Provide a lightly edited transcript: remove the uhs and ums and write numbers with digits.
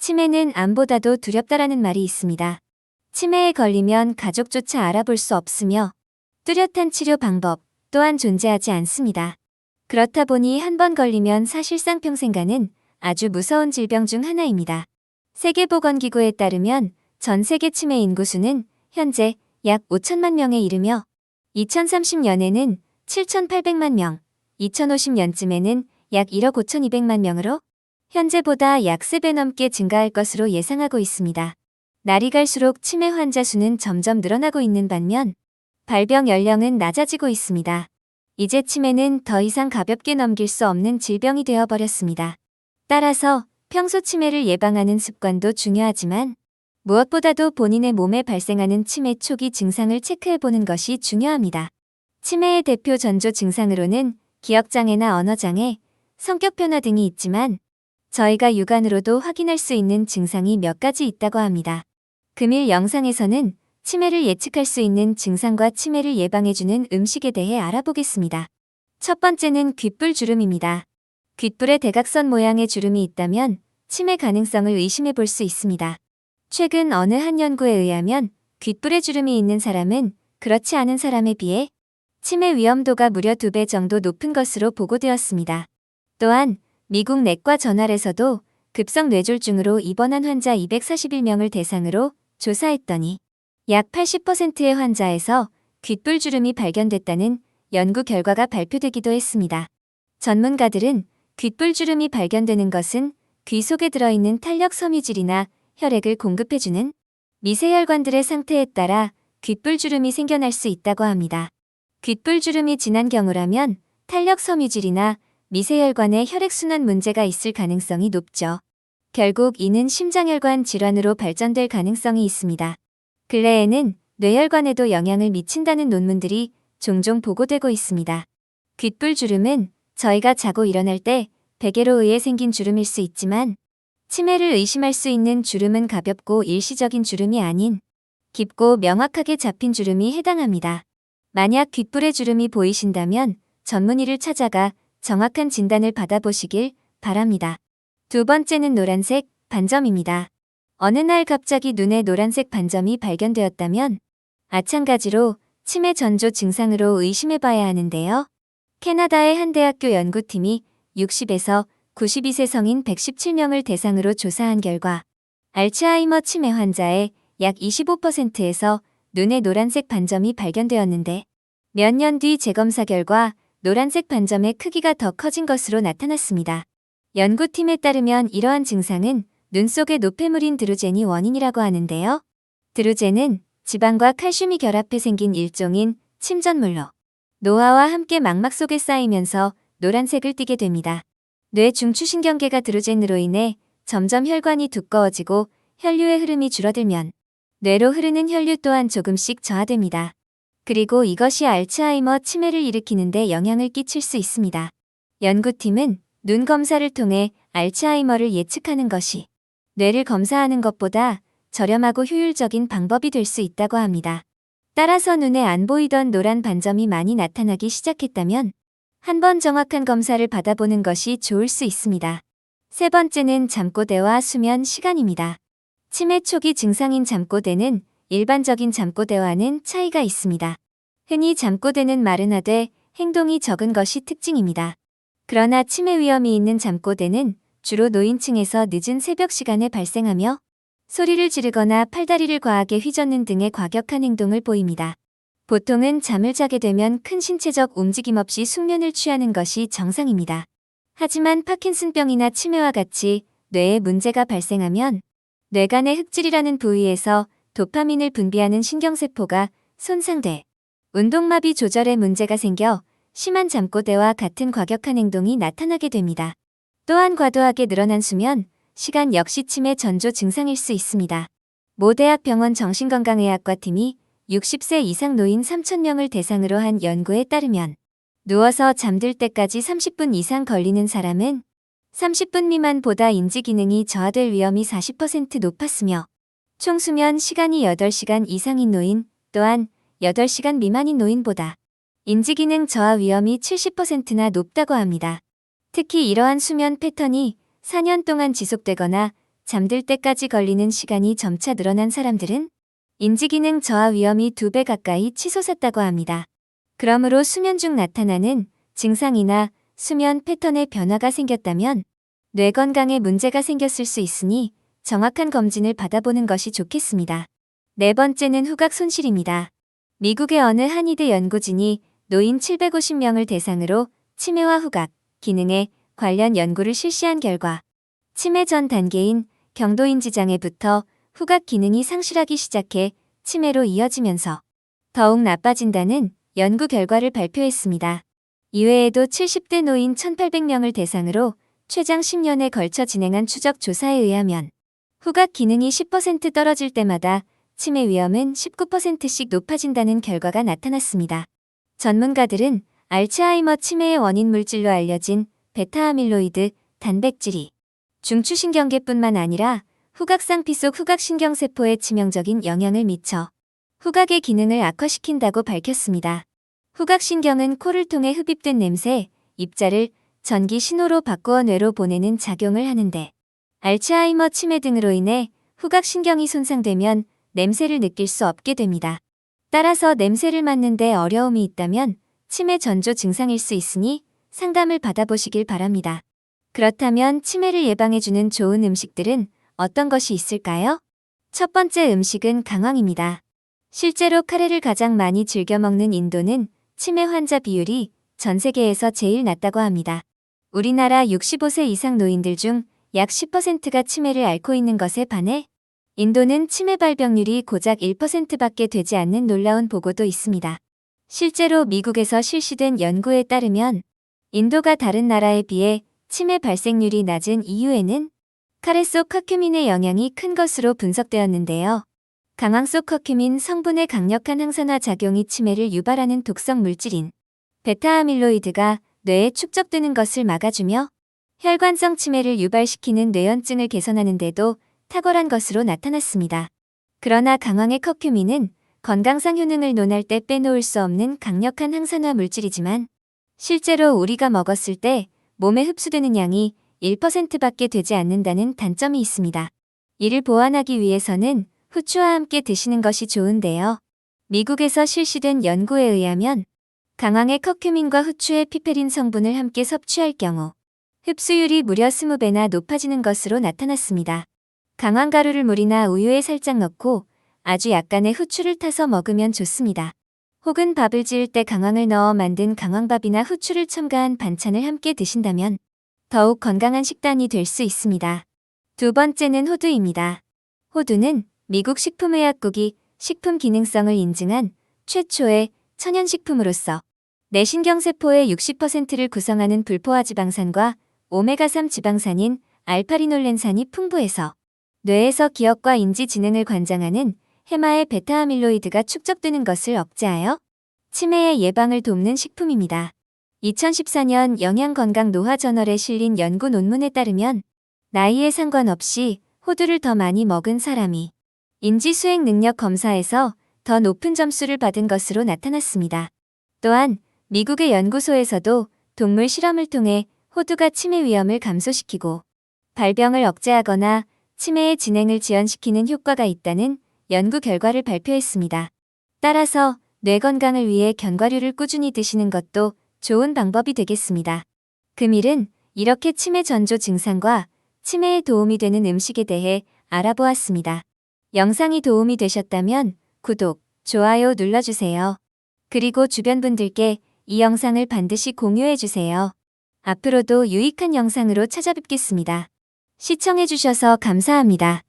치매는 암보다도 두렵다라는 말이 있습니다. 치매에 걸리면 가족조차 알아볼 수 없으며 뚜렷한 치료 방법 또한 존재하지 않습니다. 그렇다 보니 한 번 걸리면 사실상 평생 가는 아주 무서운 질병 중 하나입니다. 세계보건기구에 따르면 전 세계 치매 인구수는 현재 약 5천만 명에 이르며 2030년에는 7,800만 명, 2050년쯤에는 약 1억 5,200만 명으로 현재보다 약 3배 넘게 증가할 것으로 예상하고 있습니다. 날이 갈수록 치매 환자 수는 점점 늘어나고 있는 반면 발병 연령은 낮아지고 있습니다. 이제 치매는 더 이상 가볍게 넘길 수 없는 질병이 되어버렸습니다. 따라서 평소 치매를 예방하는 습관도 중요하지만 무엇보다도 본인의 몸에 발생하는 치매 초기 증상을 체크해보는 것이 중요합니다. 치매의 대표 전조 증상으로는 기억장애나 언어장애, 성격 변화 등이 있지만 저희가 육안으로도 확인할 수 있는 증상이 몇 가지 있다고 합니다. 금일 영상에서는 치매를 예측할 수 있는 증상과 치매를 예방해주는 음식에 대해 알아보겠습니다. 첫 번째는 귓불 주름입니다. 귓불에 대각선 모양의 주름이 있다면 치매 가능성을 의심해 볼 수 있습니다. 최근 어느 한 연구에 의하면 귓불에 주름이 있는 사람은 그렇지 않은 사람에 비해 치매 위험도가 무려 2배 정도 높은 것으로 보고되었습니다. 또한 미국 내과전환에서도 급성 뇌졸중으로 입원한 환자 241명을 대상으로 조사했더니 약 80%의 환자에서 귓불 주름이 발견됐다는 연구 결과가 발표되기도 했습니다. 전문가들은 귓불 주름이 발견되는 것은 귀 속에 들어있는 탄력 섬유질이나 혈액을 공급해주는 미세혈관들의 상태에 따라 귓불 주름이 생겨날 수 있다고 합니다. 귓불 주름이 진한 경우라면 탄력 섬유질이나 미세혈관의 혈액순환 문제가 있을 가능성이 높죠. 결국 이는 심장혈관 질환으로 발전될 가능성이 있습니다. 근래에는 뇌혈관에도 영향을 미친다는 논문들이 종종 보고되고 있습니다. 귓불 주름은 저희가 자고 일어날 때 베개로 의해 생긴 주름일 수 있지만 치매를 의심할 수 있는 주름은 가볍고 일시적인 주름이 아닌 깊고 명확하게 잡힌 주름이 해당합니다. 만약 귓불에 주름이 보이신다면 전문의를 찾아가 정확한 진단을 받아보시길 바랍니다. 두 번째는 노란색 반점입니다. 어느 날 갑자기 눈에 노란색 반점이 발견되었다면 마찬가지로 치매 전조 증상으로 의심해봐야 하는데요. 캐나다의 한 대학교 연구팀이 60에서 92세 성인 117명을 대상으로 조사한 결과 알츠하이머 치매 환자의 약 25%에서 눈에 노란색 반점이 발견되었는데 몇 년 뒤 재검사 결과 노란색 반점의 크기가 더 커진 것으로 나타났습니다. 연구팀에 따르면 이러한 증상은 눈 속의 노폐물인 드루젠이 원인이라고 하는데요. 드루젠은 지방과 칼슘이 결합해 생긴 일종인 침전물로 노화와 함께 망막 속에 쌓이면서 노란색을 띠게 됩니다. 뇌 중추신경계가 드루젠으로 인해 점점 혈관이 두꺼워지고 혈류의 흐름이 줄어들면 뇌로 흐르는 혈류 또한 조금씩 저하됩니다. 그리고 이것이 알츠하이머 치매를 일으키는 데 영향을 끼칠 수 있습니다. 연구팀은 눈 검사를 통해 알츠하이머를 예측하는 것이 뇌를 검사하는 것보다 저렴하고 효율적인 방법이 될 수 있다고 합니다. 따라서 눈에 안 보이던 노란 반점이 많이 나타나기 시작했다면 한번 정확한 검사를 받아보는 것이 좋을 수 있습니다. 세 번째는 잠꼬대와 수면 시간입니다. 치매 초기 증상인 잠꼬대는 일반적인 잠꼬대와는 차이가 있습니다. 흔히 잠꼬대는 말은 하되 행동이 적은 것이 특징입니다. 그러나 치매 위험이 있는 잠꼬대는 주로 노인층에서 늦은 새벽 시간에 발생하며 소리를 지르거나 팔다리를 과하게 휘젓는 등의 과격한 행동을 보입니다. 보통은 잠을 자게 되면 큰 신체적 움직임 없이 숙면을 취하는 것이 정상입니다. 하지만 파킨슨병이나 치매와 같이 뇌에 문제가 발생하면 뇌간의 흑질이라는 부위에서 도파민을 분비하는 신경세포가 손상돼 운동마비 조절에 문제가 생겨 심한 잠꼬대와 같은 과격한 행동이 나타나게 됩니다. 또한 과도하게 늘어난 수면, 시간 역시 치매 전조 증상일 수 있습니다. 모 대학병원 정신건강의학과 팀이 60세 이상 노인 3,000명을 대상으로 한 연구에 따르면 누워서 잠들 때까지 30분 이상 걸리는 사람은 30분 미만보다 인지기능이 저하될 위험이 40% 높았으며 총 수면 시간이 8시간 이상인 노인 또한 8시간 미만인 노인보다 인지기능 저하 위험이 70%나 높다고 합니다. 특히 이러한 수면 패턴이 4년 동안 지속되거나 잠들 때까지 걸리는 시간이 점차 늘어난 사람들은 인지기능 저하 위험이 2배 가까이 치솟았다고 합니다. 그러므로 수면 중 나타나는 증상이나 수면 패턴에 변화가 생겼다면 뇌 건강에 문제가 생겼을 수 있으니 정확한 검진을 받아보는 것이 좋겠습니다. 네 번째는 후각 손실입니다. 미국의 어느 한의대 연구진이 노인 750명을 대상으로 치매와 후각 기능에 관련 연구를 실시한 결과 치매 전 단계인 경도인지 장애부터 후각 기능이 상실하기 시작해 치매로 이어지면서 더욱 나빠진다는 연구 결과를 발표했습니다. 이외에도 70대 노인 1,800명을 대상으로 최장 10년에 걸쳐 진행한 추적 조사에 의하면 후각 기능이 10% 떨어질 때마다 치매 위험은 19%씩 높아진다는 결과가 나타났습니다. 전문가들은 알츠하이머 치매의 원인 물질로 알려진 베타아밀로이드 단백질이 중추신경계뿐만 아니라 후각상피 속 후각신경세포에 치명적인 영향을 미쳐 후각의 기능을 악화시킨다고 밝혔습니다. 후각신경은 코를 통해 흡입된 냄새, 입자를 전기 신호로 바꾸어 뇌로 보내는 작용을 하는데 알츠하이머 치매 등으로 인해 후각신경이 손상되면 냄새를 느낄 수 없게 됩니다. 따라서 냄새를 맡는데 어려움이 있다면 치매 전조 증상일 수 있으니 상담을 받아보시길 바랍니다. 그렇다면 치매를 예방해주는 좋은 음식들은 어떤 것이 있을까요? 첫 번째 음식은 강황입니다. 실제로 카레를 가장 많이 즐겨 먹는 인도는 치매 환자 비율이 전 세계에서 제일 낮다고 합니다. 우리나라 65세 이상 노인들 중 약 10%가 치매를 앓고 있는 것에 반해 인도는 치매 발병률이 고작 1%밖에 되지 않는 놀라운 보고도 있습니다. 실제로 미국에서 실시된 연구에 따르면 인도가 다른 나라에 비해 치매 발생률이 낮은 이유에는 카레 속 커큐민의 영향이 큰 것으로 분석되었는데요. 강황 속 커큐민 성분의 강력한 항산화 작용이 치매를 유발하는 독성 물질인 베타아밀로이드가 뇌에 축적되는 것을 막아주며 혈관성 치매를 유발시키는 뇌연증을 개선하는 데도 탁월한 것으로 나타났습니다. 그러나 강황의 커큐민은 건강상 효능을 논할 때 빼놓을 수 없는 강력한 항산화 물질이지만 실제로 우리가 먹었을 때 몸에 흡수되는 양이 1%밖에 되지 않는다는 단점이 있습니다. 이를 보완하기 위해서는 후추와 함께 드시는 것이 좋은데요. 미국에서 실시된 연구에 의하면 강황의 커큐민과 후추의 피페린 성분을 함께 섭취할 경우 흡수율이 무려 20배나 높아지는 것으로 나타났습니다. 강황가루를 물이나 우유에 살짝 넣고 아주 약간의 후추를 타서 먹으면 좋습니다. 혹은 밥을 지을 때 강황을 넣어 만든 강황밥이나 후추를 첨가한 반찬을 함께 드신다면 더욱 건강한 식단이 될 수 있습니다. 두 번째는 호두입니다. 호두는 미국 식품의약국이 식품 기능성을 인증한 최초의 천연식품으로서 뇌신경세포의 60%를 구성하는 불포화지방산과 오메가3 지방산인 알파리놀렌산이 풍부해서 뇌에서 기억과 인지 지능을 관장하는 해마의 베타아밀로이드가 축적되는 것을 억제하여 치매의 예방을 돕는 식품입니다. 2014년 영양건강노화저널에 실린 연구 논문에 따르면 나이에 상관없이 호두를 더 많이 먹은 사람이 인지수행 능력 검사에서 더 높은 점수를 받은 것으로 나타났습니다. 또한 미국의 연구소에서도 동물 실험을 통해 호두가 치매 위험을 감소시키고 발병을 억제하거나 치매의 진행을 지연시키는 효과가 있다는 연구 결과를 발표했습니다. 따라서 뇌 건강을 위해 견과류를 꾸준히 드시는 것도 좋은 방법이 되겠습니다. 금일은 이렇게 치매 전조 증상과 치매에 도움이 되는 음식에 대해 알아보았습니다. 영상이 도움이 되셨다면 구독, 좋아요 눌러주세요. 그리고 주변 분들께 이 영상을 반드시 공유해주세요. 앞으로도 유익한 영상으로 찾아뵙겠습니다. 시청해주셔서 감사합니다.